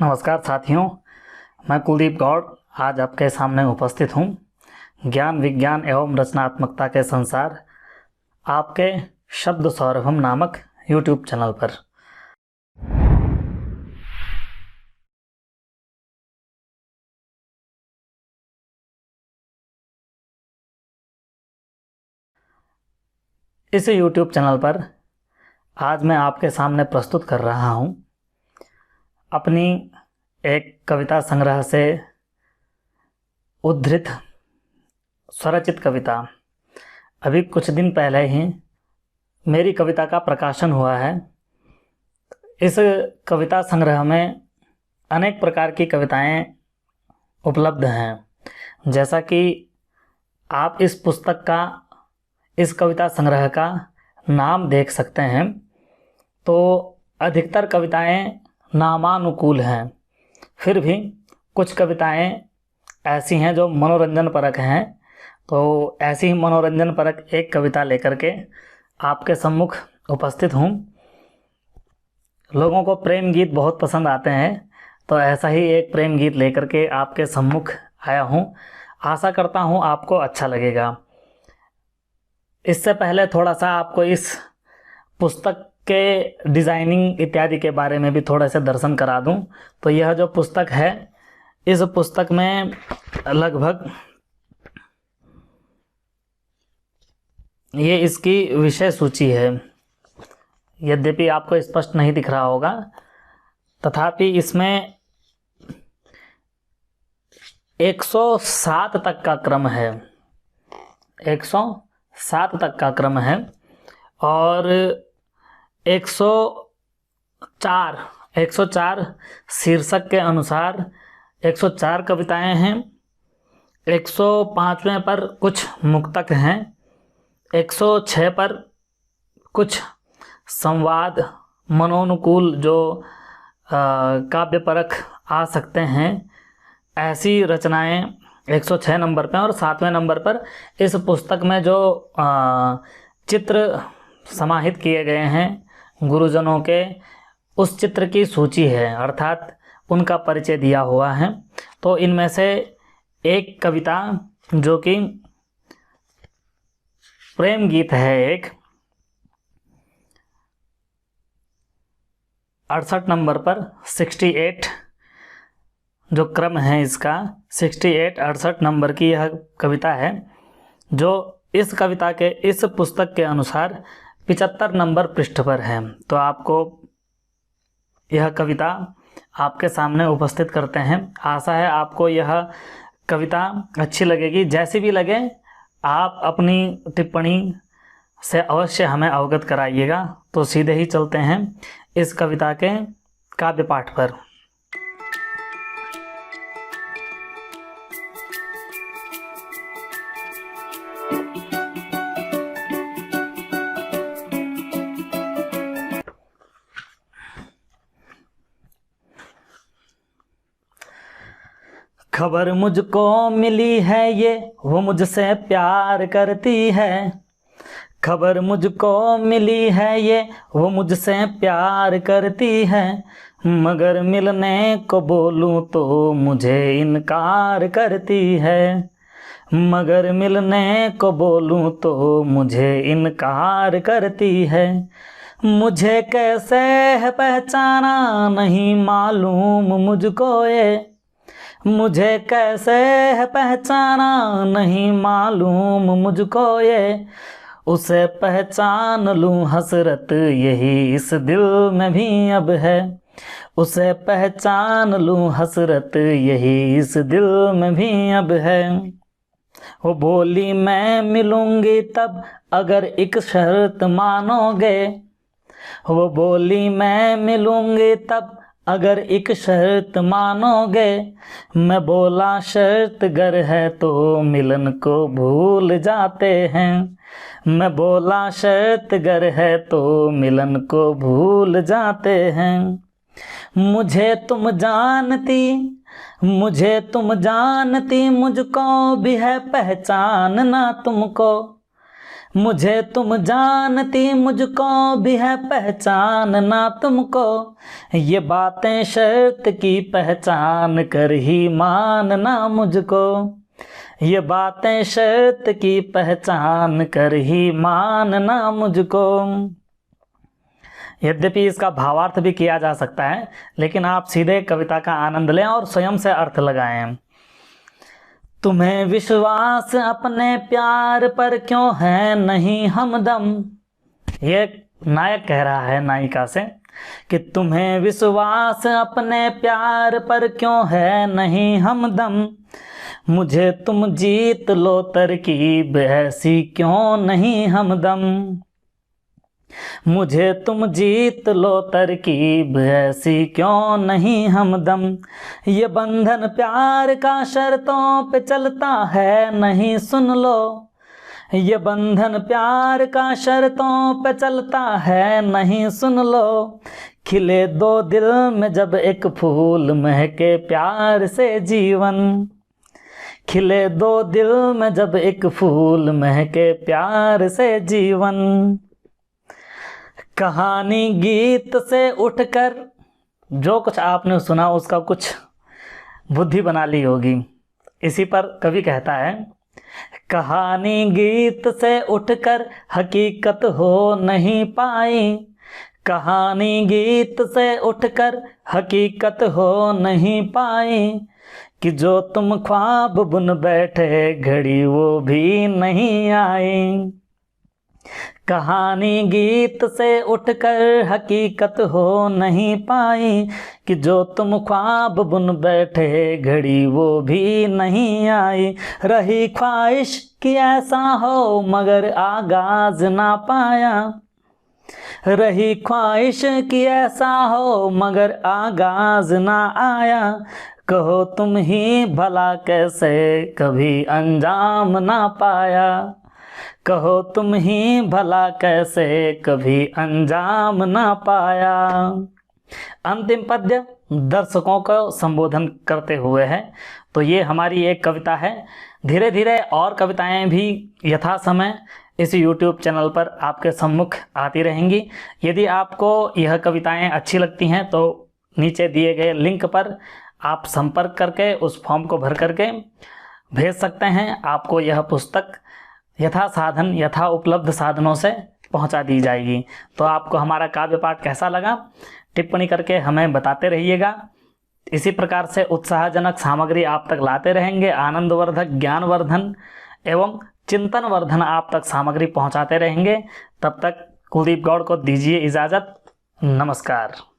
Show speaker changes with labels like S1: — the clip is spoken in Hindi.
S1: नमस्कार साथियों, मैं कुलदीप गौड़ आज आपके सामने उपस्थित हूँ। ज्ञान विज्ञान एवं रचनात्मकता के संसार आपके शब्द सौरभम नामक YouTube चैनल पर। इस YouTube चैनल पर आज मैं आपके सामने प्रस्तुत कर रहा हूँ अपनी एक कविता संग्रह से उद्धृत स्वरचित कविता। अभी कुछ दिन पहले ही मेरी कविता का प्रकाशन हुआ है। इस कविता संग्रह में अनेक प्रकार की कविताएं उपलब्ध हैं। जैसा कि आप इस पुस्तक का, इस कविता संग्रह का नाम देख सकते हैं, तो अधिकतर कविताएं नामानुकूल हैं। फिर भी कुछ कविताएं ऐसी हैं जो मनोरंजन परक हैं। तो ऐसी ही मनोरंजन परक एक कविता लेकर के आपके सम्मुख उपस्थित हूँ। लोगों को प्रेम गीत बहुत पसंद आते हैं, तो ऐसा ही एक प्रेम गीत लेकर के आपके सम्मुख आया हूँ। आशा करता हूँ आपको अच्छा लगेगा। इससे पहले थोड़ा सा आपको इस पुस्तक के डिज़ाइनिंग इत्यादि के बारे में भी थोड़े से दर्शन करा दूं। तो यह जो पुस्तक है, इस पुस्तक में लगभग ये इसकी विषय सूची है। यद्यपि आपको स्पष्ट नहीं दिख रहा होगा, तथापि इसमें 107 तक का क्रम है। 107 तक का क्रम है और 104 शीर्षक के अनुसार 104 कविताएं हैं। 105वें पर कुछ मुक्तक हैं। 106 पर कुछ संवाद मनोनुकूल जो काव्य परख आ सकते हैं, ऐसी रचनाएं 106 नंबर पर। और 7वें नंबर पर इस पुस्तक में जो चित्र समाहित किए गए हैं गुरुजनों के, उस चित्र की सूची है, अर्थात उनका परिचय दिया हुआ है। तो इनमें से एक कविता जो कि प्रेम गीत है, एक 68 नंबर पर 68 जो क्रम है इसका, 68 नंबर की यह कविता है, जो इस कविता के, इस पुस्तक के अनुसार 75 नंबर पृष्ठ पर है। तो आपको यह कविता आपके सामने उपस्थित करते हैं। आशा है आपको यह कविता अच्छी लगेगी। जैसी भी लगे आप अपनी टिप्पणी से अवश्य हमें अवगत कराइएगा। तो सीधे ही चलते हैं इस कविता के काव्य पाठ पर। खबर मुझको मिली है ये वो मुझसे प्यार करती है। खबर मुझको मिली है ये वो मुझसे प्यार करती है, मगर मिलने को बोलूं तो मुझे इनकार करती है। मगर मिलने को बोलूं तो मुझे इनकार करती है। मुझे कैसे है पहचाना नहीं मालूम मुझको ये। मुझे कैसे है पहचाना नहीं मालूम मुझको ये। उसे पहचान लूँ हसरत यही इस दिल में भी अब है। उसे पहचान लूँ हसरत यही इस दिल में भी अब है। वो बोली मैं मिलूँगी तब अगर एक शर्त मानोगे। वो बोली मैं मिलूँगी तब अगर एक शर्त मानोगे। मैं बोला शर्त गर है तो मिलन को भूल जाते हैं। मैं बोला शर्त गर है तो मिलन को भूल जाते हैं। मुझे तुम जानती मुझको भी है पहचानना तुमको। मुझे तुम जानती मुझको भी है पहचानना तुमको, ये बातें शर्त की पहचान कर ही मानना मुझको, ये बातें शर्त की पहचान कर ही मानना मुझको। यद्यपि इसका भावार्थ भी किया जा सकता है, लेकिन आप सीधे कविता का आनंद लें और स्वयं से अर्थ लगाएं। तुम्हें विश्वास अपने प्यार पर क्यों है नहीं हमदम, ये नायक कह रहा है नायिका से कि तुम्हें विश्वास अपने प्यार पर क्यों है नहीं हमदम, मुझे तुम जीत लो तरकीब ऐसी क्यों नहीं हमदम, मुझे तुम जीत लो तरकीब ऐसी क्यों नहीं हमदम, ये बंधन प्यार का शर्तों पे चलता है नहीं सुन लो, ये बंधन प्यार का शर्तों पे चलता है नहीं सुन लो, खिले दो दिल में जब एक फूल महके प्यार से जीवन, खिले दो दिल में जब एक फूल महके प्यार से जीवन। कहानी गीत से उठकर, जो कुछ आपने सुना उसका कुछ बुद्धि बना ली होगी। इसी पर कवि कहता है, कहानी गीत से उठकर हकीकत हो नहीं पाई, कहानी गीत से उठकर हकीकत हो नहीं पाई, कि जो तुम ख्वाब बुन बैठे घड़ी वो भी नहीं आई, कहानी गीत से उठकर हकीकत हो नहीं पाई, कि जो तुम ख्वाब बुन बैठे घड़ी वो भी नहीं आई, रही ख्वाहिश कि ऐसा हो मगर आगाज ना पाया, रही ख्वाहिश कि ऐसा हो मगर आगाज ना आया, कहो तुम ही भला कैसे कभी अंजाम ना पाया, कहो तुम ही भला कैसे कभी अंजाम ना पाया। अंतिम पद्य दर्शकों को संबोधन करते हुए है। तो ये हमारी एक कविता है। धीरे धीरे और कविताएं भी यथा समय इस YouTube चैनल पर आपके सम्मुख आती रहेंगी। यदि आपको यह कविताएं अच्छी लगती हैं तो नीचे दिए गए लिंक पर आप संपर्क करके उस फॉर्म को भर करके भेज सकते हैं। आपको यह पुस्तक यथा साधन यथा उपलब्ध साधनों से पहुंचा दी जाएगी। तो आपको हमारा काव्य पाठ कैसा लगा टिप्पणी करके हमें बताते रहिएगा। इसी प्रकार से उत्साहजनक सामग्री आप तक लाते रहेंगे। आनंदवर्धक, ज्ञानवर्धन एवं चिंतन वर्धन आप तक सामग्री पहुंचाते रहेंगे। तब तक कुलदीप गौड़ को दीजिए इजाज़त। नमस्कार।